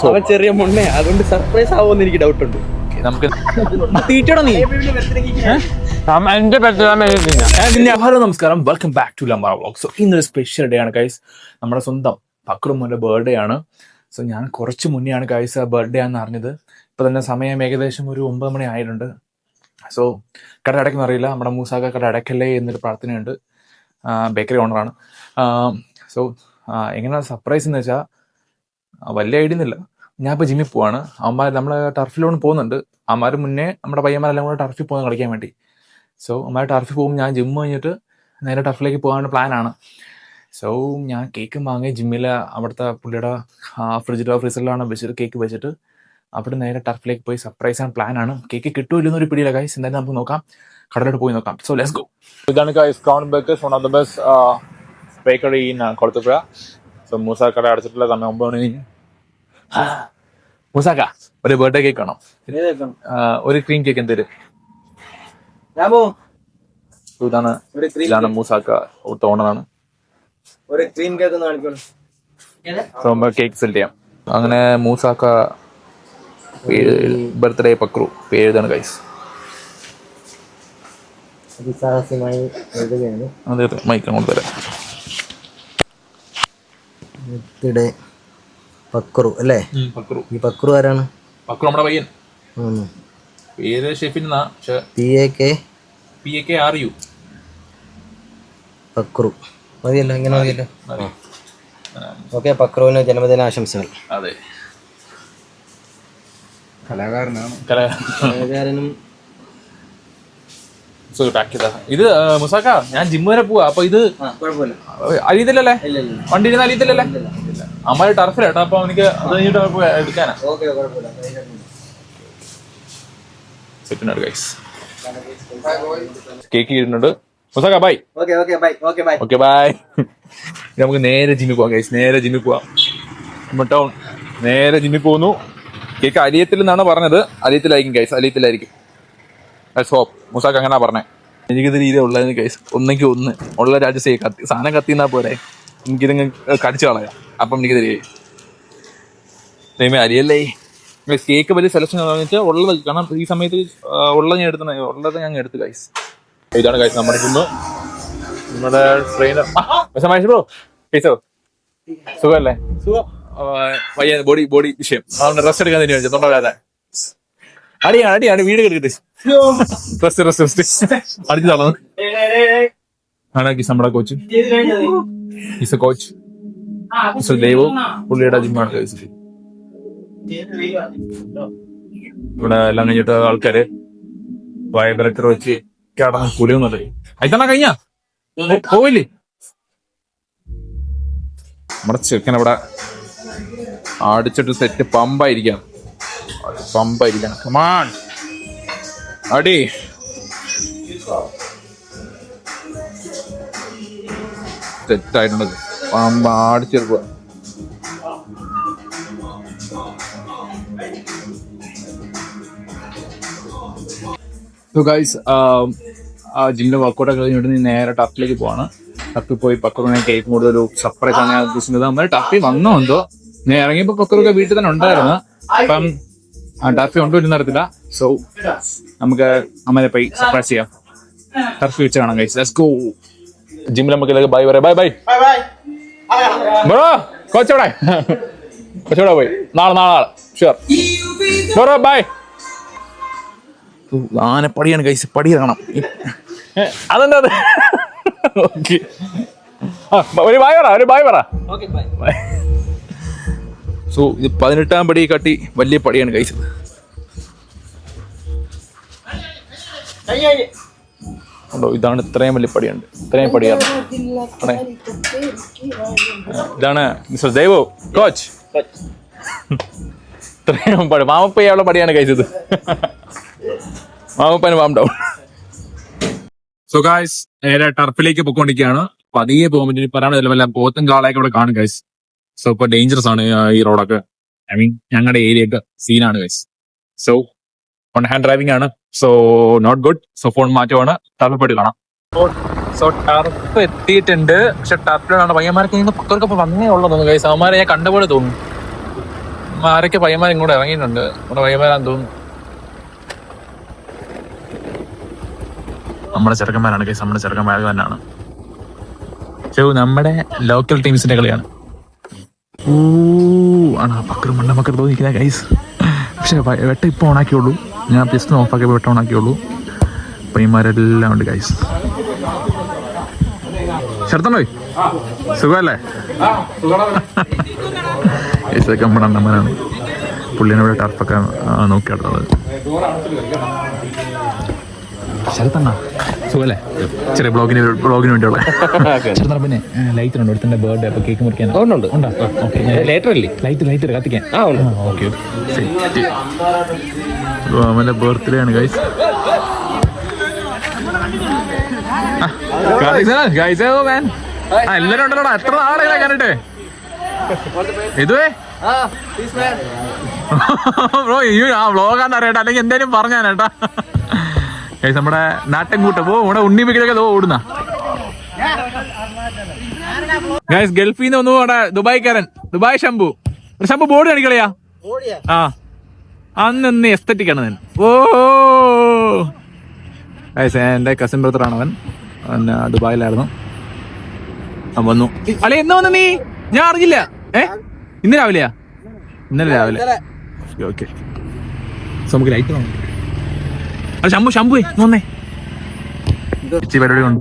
അവൻ ചെറിയ മുന്നേ അതുകൊണ്ട് സർപ്രൈസ് ആവുമെന്ന് എനിക്ക് ഡൗട്ട് ഉണ്ട്. നമുക്ക് ഹലോ നമസ്കാരം, വെൽക്കം ബാക്ക് ടു ലംബ വ്ളോഗ്. സോ ഇന്നൊരു സ്പെഷ്യൽ ഡേ ആണ് ഗൈസ്. നമ്മുടെ സ്വന്തം പക്രുമോന്റെ ബർത്ത്ഡേ ആണ്. സോ ഞാൻ കുറച്ച് മുന്നെയാണ് ഗൈസ് ബർത്ത്ഡേ ആണെന്ന് അറിഞ്ഞത്. ഇപ്പൊ തന്നെ സമയം ഏകദേശം ഒരു 9 മണി ആയിട്ടുണ്ട്. സോ കട അടയ്ക്കുന്ന അറിയില്ല, നമ്മുടെ മൂസാക്ക കട അടയ്ക്കല്ലേ എന്നൊരു പ്രാർത്ഥനയുണ്ട്. ബേക്കറി ഓണറാണ്. സോ എങ്ങനെയാണ് സർപ്രൈസ് എന്ന് വെച്ചാൽ വലിയ ഐഡിയ ഒന്നുമില്ല. ഞാൻ ഇപ്പോൾ ജിമ്മിൽ പോവാണ്. അവന്മാർ നമ്മൾ ടർഫിലോട്ട് പോകുന്നുണ്ട്. അവന്മാർ മുന്നേ നമ്മുടെ പയ്യന്മാരെല്ലാം കൂടെ ടർഫിൽ പോകുന്നത് കളിക്കാൻ വേണ്ടി. സോ അവന്മാർ ടർഫിൽ പോകും, ഞാൻ ജിമ്മ് കഴിഞ്ഞിട്ട് നേരെ ടർഫിലേക്ക് പോകാനുള്ള പ്ലാനാണ്. സോ ഞാൻ കേക്ക് വാങ്ങി ജിമ്മിൽ അവിടുത്തെ പുള്ളിയുടെ ഫ്രീസറിലാണ് വെച്ചിട്ട് കേക്ക് വെച്ചിട്ട് അവിടെ നേരെ ടർഫിലേക്ക് പോയി സർപ്രൈസ് ആണ് പ്ലാനാണ്. കേക്ക് കിട്ടുമില്ലെന്നൊരു പിടിയില്ല ഗൈസ്. എന്തായാലും നമുക്ക് നോക്കാം, കടലോട്ട് പോയി നോക്കാം. So let's go. ഇതാണ് guys crown bakers, one of the best bakery in Kulathupuzha. So Moosa കട അടച്ചിട്ടുള്ള സമയം 9 മണി. മൂസാക്ക ഒരു ബർത്ത്ഡേ കേക്ക് വേണം, ഒരു ക്രീം കേക്ക് എന്തേലും. ഇതാണ് മൂസാക്ക ഓണറാണ്. കേക്ക് സെല് ചെയ്യാം. അങ്ങനെ മൂസാക്ക ബർത്ത്ഡേ പക്രു പേരെഴുതാണ് ഗൈസ്. അതെ മൈക്ക് അങ്ങോട്ട് തരാം. പക്രു അല്ലേ? ഈ പക്രു ആരാണ്? പക്രു നമ്മുടെ പയ്യൻ. പേര് ഷെഫിൻ PAKRU പക്രു മതിയല്ലോ, ഇങ്ങനെ മതിയല്ലോ. ഓക്കെ, പക്രുവിന് ജന്മദിന ആശംസകൾ. അതെ, കലാകാരനും ഇത് മുസാക്ക ഞാൻ ജിമ്മ് വരെ പോവാ. അപ്പൊ ഇത് അലിയത്തില്ലല്ലേ? വണ്ടി ഇരുന്ന് അലിയത്തില്ലല്ലേ? അമ്മ ടർഫിലാട്ടോ. അപ്പൊ എനിക്ക് അത് കഴിഞ്ഞിട്ട് എടുക്കാനാ. കേക്ക് ഇടുന്നുണ്ട്. മുസാക്ക ബൈ. Okay bye. നമുക്ക് നേരെ ജിമ്മിൽ പോവാം ഗൈസ്. നേരെ ജിമ്മിൽ പോവാം. ടൗൺ നേരെ ജിമ്മിൽ പോകുന്നു. കേക്ക് അലിയത്തിൽ എന്നാണ് പറഞ്ഞത്. അലിയത്തിലായിരിക്കും ഗൈസ്, അലിയത്തിലായിരിക്കും. ഹോപ്പ് മുസാക്ക് അങ്ങനെ പറഞ്ഞേ. എനിക്കിത് രീതി ഉള്ളതിന് കേസ് ഒന്നെങ്കിൽ ഒന്ന് ഉള്ള രാജ്യസേ കത്തി സാധനം കത്തിന്നാ പോരെ, എനിക്കിതങ്ങ് കടിച്ചു കളയാം. അപ്പം എനിക്ക് തരുമേ അരിയല്ലേ. കേക്ക് വലിയ സെലക്ഷൻ വെച്ചാൽ ഉള്ളത്, കാരണം ഈ സമയത്ത് ഉള്ളത് ഞാൻ ഉള്ളത് ഞാൻ എടുത്തു ഗൈസ്. ഇതാണ് ഗൈസ് നമ്മുടെ ജിമ്മ്. നമ്മുടെ ട്രെയിനർ ബ്രോ കേസോ സുഖമല്ലേ? പയ്യ ബോഡി വിഷയം അതുകൊണ്ട് റെസ്റ്റ് എടുക്കാൻ തന്നെ വെച്ചാൽ തൊണ്ടല്ലാതെ അടിയാണ് വീട് കിടക്കട്ടെ. അടിച്ചു തളർന്നു ആണ് നമ്മുടെ coach. Is A coach mister Devu. പുള്ളിയുടെ ജിമ്മാണ് കഴിച്ചത്. ഇവിടെ എല്ലാം കഴിഞ്ഞിട്ട് ആൾക്കാര് വയബലക്ടർ വെച്ച് കടന്ന് കുലുങ്ങുന്നത്. അയത്തണ കഴിഞ്ഞ പോവില്ലേ? നമ്മുടെ ചെക്കൻ അവിടെ അടിച്ചിട്ട് സെറ്റ് പമ്പായിരിക്കാം. കമാൺ അടി. സെറ്റായിട്ടുണ്ട്. പമ്പ അടിച്ചെടുക്കുക. സോ ഗൈസ് ജിമ്മിലെ വർക്കൗട്ടൊക്കെ കഴിഞ്ഞിട്ട് നേരെ ടഫിലേക്ക് പോവാണ്. ടഫിൽ പോയി പക്രുവിനെ കേക്ക് കൂടുതൽ സർപ്രൈസ് ആണ് ഞാൻ ഉദ്ദേശിക്കുന്നത്. നമ്മൾ ടഫിൽ വന്നോ എന്തോ ഇറങ്ങിയപ്പോ പക്രുവൊക്കെ വീട്ടിൽ തന്നെ ഉണ്ടായിരുന്നു. അപ്പം ടർഫി കൊണ്ടുവരുന്ന അറിയത്തില്ല. സോ നമുക്ക് അമ്മയെ പോയി സർപ്രൈസ് ചെയ്യാം. ടർഫി വെച്ച് കാണാം ഗൈസ്. Let's go. ജിമ്മിൽ നമുക്ക് ബൈ പറയാം. Bye bro. കൊച്ചോടെ പോയി നാളെ ഷുവർ ബ്രോ. ബൈ. ആനപ്പടിയാണ് ഗൈസ്, പടി കാണാം. അതെന്താ അത്? ഓക്കെ, ഒരു ബായ് പറ. സോ ഇത് 18ാം പടി കാട്ടി വലിയ പടിയാണ് ഗൈസ്. ഉണ്ടോ? ഇതാണ് ഇത്രയും വലിയ പടിയുണ്ട്. ഇത്രയും പടിയാണ്. ഇതാണ് മിസ്റ്റർ ദേവു കോച്ച്. ഇത്രയും പടി മാമപ്പയ്യുള്ള പടിയാണ് ഗൈസ് ഇത്. മാമപ്പന് വാം ഡൗൺ. സോ ഗൈസ് നേരെ ടർഫിലേക്ക് പൊക്കോണ്ടിരിക്കുകയാണ്. പതിയെ പോകാൻ പറ്റി പറയാൻ വല്ല പോത്തും കാളയൊക്കെ ഇവിടെ കാണും ഗൈസ്. സോ ഇപ്പൊ ഡേഞ്ചറസ് ആണ് ഈ റോഡൊക്കെ. ഐ മീൻ ഞങ്ങളുടെ ഏരിയ ഒക്കെ സീനാണ് guys. So one hand driving ആണ്. So not good. So phone മാറ്റുവാണ്. ടർഫ് പോയിട്ട് കാണാം. സോ ടർഫ് എത്തിയിട്ടുണ്ട്. പക്ഷെ ടർഫിലാണ് പയ്യന്മാർക്ക് പക്വർക്കൊപ്പം വന്നേ ഉള്ളൂ തോന്നുന്നു ഗൈസ്. അവന്മാരെ ഞാൻ കണ്ടപോലെ തോന്നുന്നു. ആരൊക്കെ പയ്യന്മാർ ഇങ്ങോട്ട് ഇറങ്ങിയിട്ടുണ്ട്. നമ്മുടെ പയ്യന്മാരാന്ന് തോന്നുന്നു. നമ്മുടെ ചെറുക്കന്മാരാണ് കേസ്, നമ്മുടെ ചെറുക്കന്മാർ തന്നെയാണ്. നമ്മുടെ ലോക്കൽ ടീംസിന്റെ കളിയാണ്. ആണോ പക്കർ മണ്ണ പക്കർ തോന്നിക്കുന്ന ഗൈസ്. പക്ഷെ വെട്ടം ഇപ്പൊ ഓണാക്കിയുള്ളൂ. ഞാൻ ജസ്റ്റ് ഓഫാക്കിയപ്പോൾ വെട്ടം ഓണാക്കിയുള്ളൂ. പയ്യന്മാരെല്ലാം ഉണ്ട് ഗൈസ്. ചെറുത്തണ്ടോ സുഖമല്ലേ? ഗൈസൊക്കെ നമ്മുടെ അണ്ണന്മാരാണ്. പുള്ളിനെ ഇവിടെ ടർഫൊക്കെ നോക്കി നടത്തുന്നത്. ശരത്തണ്ണ സുഖല്ലേ? ചെറിയ ബ്ലോഗിന് വേണ്ടിയുള്ള ചെറുത്തണ്ണ. പിന്നെ ലൈറ്റ് ഉണ്ടോ? അടുത്ത ബർത്ത്ഡേ അപ്പൊ കേക്ക് മുറിക്കാൻ ഉണ്ടോ? ലൈറ്റർ കത്തിക്കാൻ. ഓക്കെ അവന്റെ ബർത്ത്ഡേ ആണ് ഗൈസ്. എല്ലാരും ഉണ്ടല്ലോടാ. എത്ര നാളെ കണ്ടിട്ടേ ഇതുവേ ബ്രോ ആ വ്ളോഗാന്ന് അറിയട്ടെ, അല്ലെങ്കിൽ എന്തായാലും പറഞ്ഞാനേട്ടാ. നമ്മുടെ നാട്ടൻകൂട്ടം ഇവിടെ ഉണ്ണിപ്പിക്കലൊക്കെ ഓടുന്ന ഗൈസ്. ഗൾഫിൽ നിന്ന് ഒന്നും അവിടെ ദുബായ്ക്കാരൻ, ദുബായ് ശംഭു ബോർഡ് കാണിക്കളയാ. ആ അന്ന് എസ്തറ്റിക് ആണ് ഞാൻ. ഗൈസ് എന്റെ കസിൻ ബ്രദറാണ് അവൻ. ദുബായിലായിരുന്നു. അവൻ വന്നു. അല്ലെ എന്ന് വന്നു നീ? ഞാൻ അറിഞ്ഞില്ല. ഇന്ന് രാവിലെയാ? ഇന്നലെ രാവിലെ. ഓക്കെ നമുക്ക് ലൈറ്റ് വാങ്ങാം. ശംഭു വന്നേ. പരിപാടി കൊണ്ട്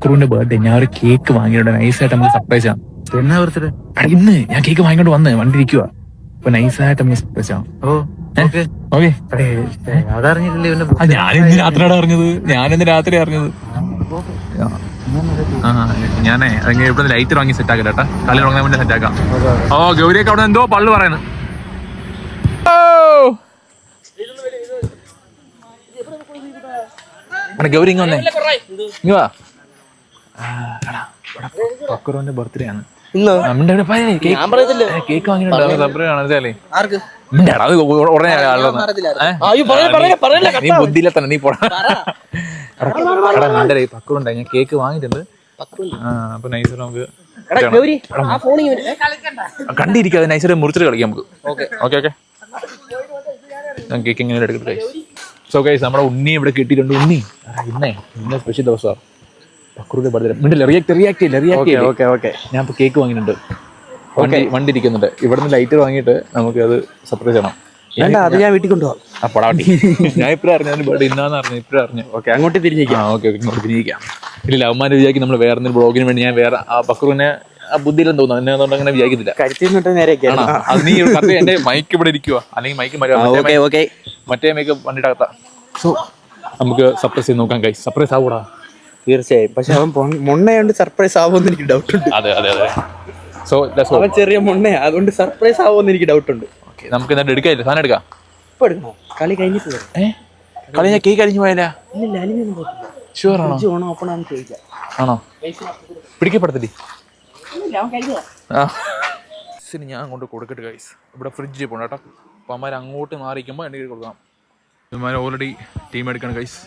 ക്രൂവിന്റെ ബർത്ത്ഡേ. ഞാൻ ഒരു കേക്ക് വാങ്ങിയിട്ട് നൈസായിട്ട് നമുക്ക് സർപ്രൈസ് ആണ്. എന്നാ ബർത്ത്ഡേ? ഇന്ന് ഞാൻ കേക്ക് വാങ്ങിക്കൊണ്ട് വന്ന് വണ്ടി ഇരിക്കുക. അപ്പൊ നൈസായിട്ട് നമുക്ക് സർപ്രൈസ് ആണ്. ഞാനിന്ന് രാത്രിയാണ് അറിഞ്ഞത്. ഞാനേ ഇവിടെ ലൈറ്റ് വാങ്ങി സെറ്റ് ആക്കട്ടെ. കളി തുടങ്ങാൻ വേണ്ടി സെറ്റ് ആക്കാം. ഗൗരിയൊക്കെ അവിടെ എന്തോ പള്ളു പറയുന്നു. ഗൗരി ഇങ്ങ വന്നേ. ഇങ്ങ വാ. പക്രുവിന്റെ ബർത്ത്ഡേ ആണ്. കേക്ക് വാങ്ങിയിട്ടുണ്ട്. നീ ബുദ്ധിയില്ല തന്നെ. നീ പോടാ. പക്രുണ്ടായി. ഞാൻ കേക്ക് വാങ്ങിയിട്ടുണ്ട്. അപ്പൊ നൈസർ നമുക്ക് കണ്ടിരിക്കാതെ നൈസർ മുറിച്ചിട്ട് കളിക്കാം നമുക്ക്. ഓക്കെ ഞാൻ കേക്ക് എങ്ങനെ എടുക്കട്ടെ. സോ ഗൈസ് നമ്മുടെ ഉണ്ണി ഇവിടെ കിട്ടിയിട്ടുണ്ട്. ഉണ്ണി ഇന്ന് സ്പെഷ്യൽ ദിവസമാണ്. പക്രുവിന്റെ ബർത്ത്ഡേ. റിയാക്ട്. ഞാൻ ഇപ്പൊ കേക്ക് വാങ്ങിയിട്ടുണ്ട്. വണ്ടി ഇരിക്കുന്നുണ്ട്. ഇവിടുന്ന് ലൈറ്റർ വാങ്ങിയിട്ട് നമുക്ക് അത് സർപ്രൈസ് ചെയ്യണം. അത് ഞാൻ വീട്ടിൽ കൊണ്ടുപോകാം. ഞാൻ ഇപ്പഴാ അറിഞ്ഞു ബർത്ത്ഡേ ഇന്നാന്ന് അറിഞ്ഞു. ഇപ്പഴാ അറിഞ്ഞു. അങ്ങോട്ട് തിരിഞ്ഞിരിക്കാം. ഇങ്ങോട്ട് തിരിഞ്ഞിരിക്കാം. ഇല്ല അവന്മാരെ വിചാരിക്കും നമ്മൾ വേറെ എന്തെങ്കിലും ബ്ലോഗിന് വേണ്ടി ഞാൻ വേറെ ആ പക്രുവിനെ ബുദ്ധിയിലെന്ന് തോന്നുന്നു. എന്നെ അതുകൊണ്ട് അങ്ങനെ വിചാരിക്കത്തില്ല. അത് നീ എന്റെ മൈക്ക് ഇവിടെ ഇരിക്കുക. അല്ലെങ്കിൽ മൈക്ക് മറ്റേ മൈക്ക് വണ്ടിയുടെ അകത്താ. സോ നമുക്ക് സർപ്രൈസ് ചെയ്ത് നോക്കാം. ഗൈസ് സർപ്രൈസ് ആവൂടാ. തീർച്ചയായും. പക്ഷെ അവൻ മൊണ്ണയുണ്ട്. സർപ്രൈസ് ആവുമെന്ന് എനിക്ക് ഡൗട്ട് ഉണ്ട്. അതെ സോ അവൻ ചെറിയ മൊണ്ണയാ, അതുകൊണ്ട് സർപ്രൈസ് ആവുമെന്ന് എനിക്ക് ഡൗട്ട് ഉണ്ട്. നമുക്ക് എന്താ എടുക്കാല്ലേ? സാധനം എടുക്കാം. ഇപ്പൊ എടുക്കണോ? കളി കഴിഞ്ഞിട്ട് കളി ഞാൻ കേക്ക് അടിഞ്ഞു പോയാലോ? ഷുവർ ആണോ? ആണോ? പിടിക്കപ്പെടുത്തില്ലേ? ഞാൻ കൊണ്ട് കൊടുക്കട്ടെ ഗൈസ്. ഇവിടെ ഫ്രിഡ്ജിൽ പോകണം കേട്ടോ. അപ്പൊ അമ്മമാർ അങ്ങോട്ട് മാറിക്കുമ്പോൾ എൻ്റെ കയ്യിൽ കൊടുക്കാം. ഇവന്മാർ ഓൾറെഡി ടീം എടുക്കണം ഗൈസ്.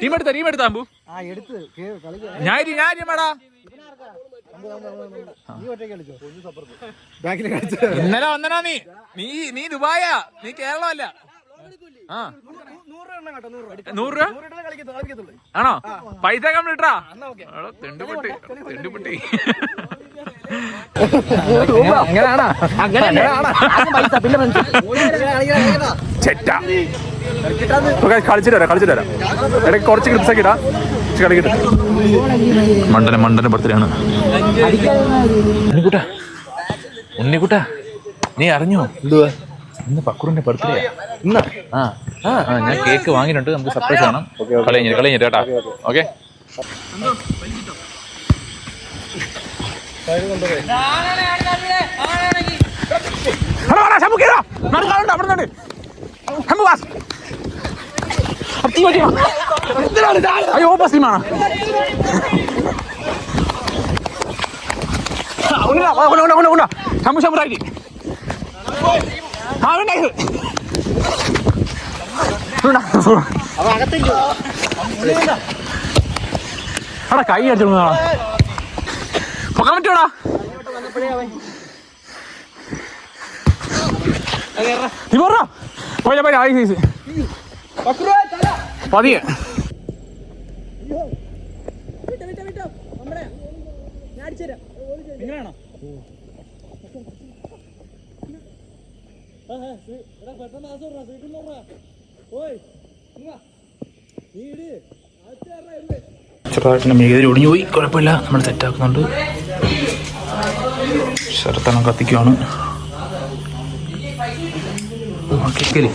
ടീം എടുത്താ അമ്പു? ഇന്നലെ വന്നനാ നീ ദുബായാ? നീ കേരളമല്ല. 100 രൂപ ആണോ? പൈസ കംപ്ലീറ്റാ? തെണ്ടുപൊട്ടി. കളിച്ചിട്ട് വരാം. ഇടയ്ക്ക് കുറച്ച് ക്ലിപ്സ് ഒക്കെ ഇടാം. കളിക്കട്ടെ. മണ്ടന ബർത്ത്ഡേ ആണ്. ഉണ്ണിക്കുട്ടാ നീ അറിഞ്ഞോ ഇന്ന് പക്രുവിന്റെ ബർത്ത്ഡേ? ഞാൻ കേക്ക് വാങ്ങിയിട്ടുണ്ട്. നമുക്ക് സർപ്രൈസ് വേണം. കളി കേട്ടാ. ഓക്കെ അയ്യോ പസ്ലിമാണ്. അവിടെ കൈ അടിച്ചു പൊക്കാൻ പറ്റൂടാ. നീ പോരാ പോയ ആയി സൈസ് പതിയെ. ചെറുതായിട്ട് മേഖല ഒടിഞ്ഞു പോയി, കുഴപ്പമില്ല, നമ്മൾ സെറ്റാക്കുന്നുണ്ട്. ശരത്തെല്ലാം കത്തിക്കുവാണ്. കേക്കല്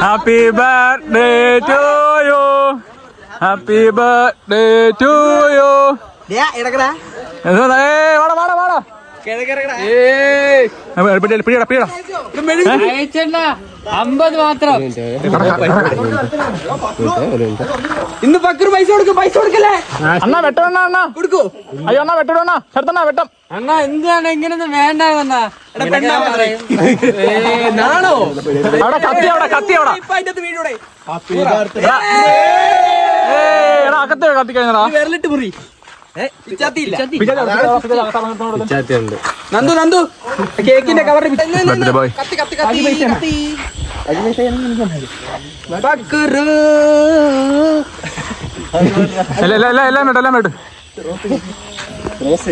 happy birthday to you, happy birthday to you. വാടാ വാടാ വാടാ പിടിയടാ 50 മാത്രം. ഇന്ന് പക്രു പൈസ കൊടുക്കല്ലേ അണ്ണാ വെട്ടണ അണ്ണാ കൊടുക്കൂ. അയ്യോ അണ്ണാ വെട്ടണ ചേർത്തണ്ണ വെട്ടം. അണ്ണാ എന്താണ് ഇങ്ങനൊന്നും വേണ്ട വന്നാ നാണോ അവിടെ കത്തി അവിടെ കത്തി അവിടെ വീടൂടെ അകത്ത് കത്തി കഴിഞ്ഞാ വിരലിട്ട് മുറി. നന്ദു നന്ദു കേക്കിന്റെ കവർ എല്ലാം വേട്ട്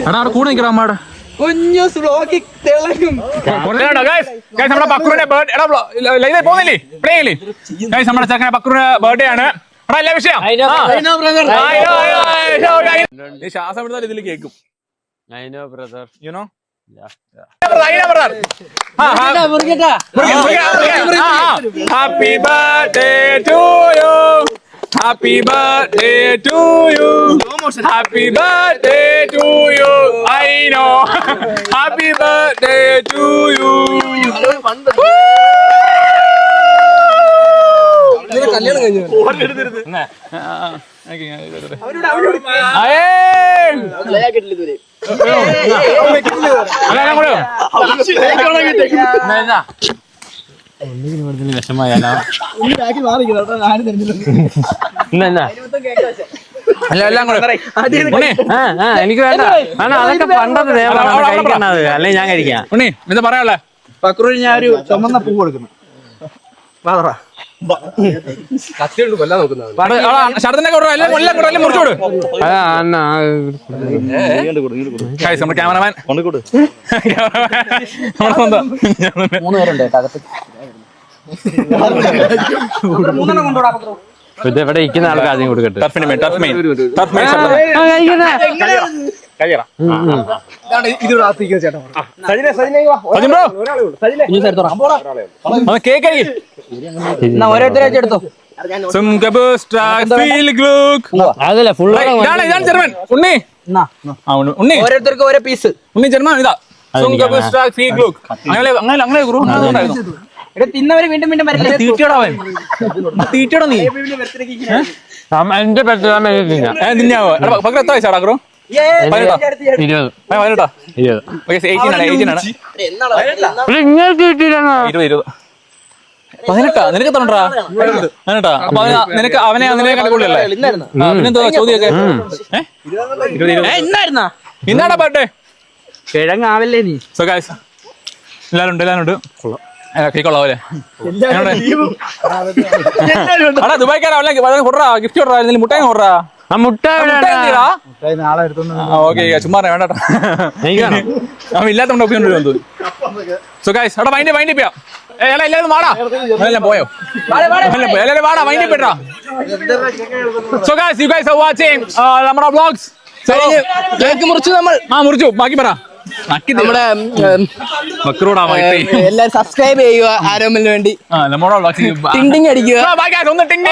എടാ അവിടെ കൂടെ നിൽക്കണം അമ്മയുടെ കുഞ്ഞു സ്ലോക്കി തിളങ്ങും. നമ്മുടെ പക്രൂന്റെ ബർത്ത്ഡേ പോകുന്നില്ലേ പ്ലേയില്ലേ നമ്മുടെ ചെറുക്കനെ പക്രൂന്റെ ബർത്ത്ഡേ ആണ്. എല്ലാ വിഷയം ശ്വാസം എടുത്താൽ ഇതിൽ കേൾക്കും. Happy birthday to you, happy birthday to you, happy birthday to you. I know happy birthday to you. കല്യാണം കഴിഞ്ഞു എനിക്ക് വേണ്ട, അതൊക്കെ പണ്ടത്തെ കഴിക്കണത്, അല്ലെ ഞാൻ കഴിക്കാം. ഉണ്ണി എന്താ പറയാനുള്ളേ? പക്രൂര് ഞാൻ ഒരു ചുമന്ന പൂ കൊടുക്കുന്നു. ക്യാമറമാൻ ഇവിടെ ഇരിക്കുന്ന ആൾക്ക് ആദ്യം കൊടുക്കട്ടെ. ഓരോരുത്തരെ എടുത്തോ. അതല്ല ഫുൾ ഉണ്ണി ഓരോരുത്തർക്ക് ഓരോ പീസ്. ഉണ്ണി ജർമ്മൻ ഇതാ അങ്ങനെ തിന്നവര് വീണ്ടും വീണ്ടും തീറ്റോടാ നീ എന്റെ തിന്നാവോ? എത്ര വയസ്സാടാ ഗ്രോ? 20 18 നിനക്ക് തരണ്ടാ 18 അപ്പൊ നിനക്ക് അവനെ അതിനെ കണ്ടുകൊള്ളല്ലേ? പിന്നെന്താ ചോദ്യമൊക്കെ ഇന്നാടാ ബർത്ത്ഡേ കിഴങ്ങാവല്ലേ നീ? സോ ഗൈസ് എല്ലാരും ഉണ്ട് കേക്കൊള്ളാവല്ലേ? അടാ ദുബായ്ക്കാരാ കൊടുറാ ഗിഫ്റ്റ് കൊടുറാ മുട്ടായി കൊടുറാ. മുട്ട ഓക്കെ ചുമ്മാ വേണ്ടട്ടാ അവൻ ഇല്ലാത്തോണ്ട് ഒപ്പിക്കൊണ്ടു. സോ ഗൈസ് അവിടെ വൈൻഡ് ചെയ്യാം. എല്ലാവരും വാടാ എല്ലാം പോയോ? എല്ലാവരും വാടാ വൈൻഡ് പെട്ടാ. So guys you guys are watching നമ്മുടെ വ്ലോഗ്സ്. കേക്ക് മുറിച്ചു നമ്മൾ. മുറിച്ചു ബാക്കി പറ. നമ്മുടെ എല്ലാരും സബ്സ്ക്രൈബ് ചെയ്യുക ആരോമലിന് വേണ്ടി. നമ്മുടെ ടിങ് ടിങ് അടിക്കുക. ഒന്ന് ടിങ്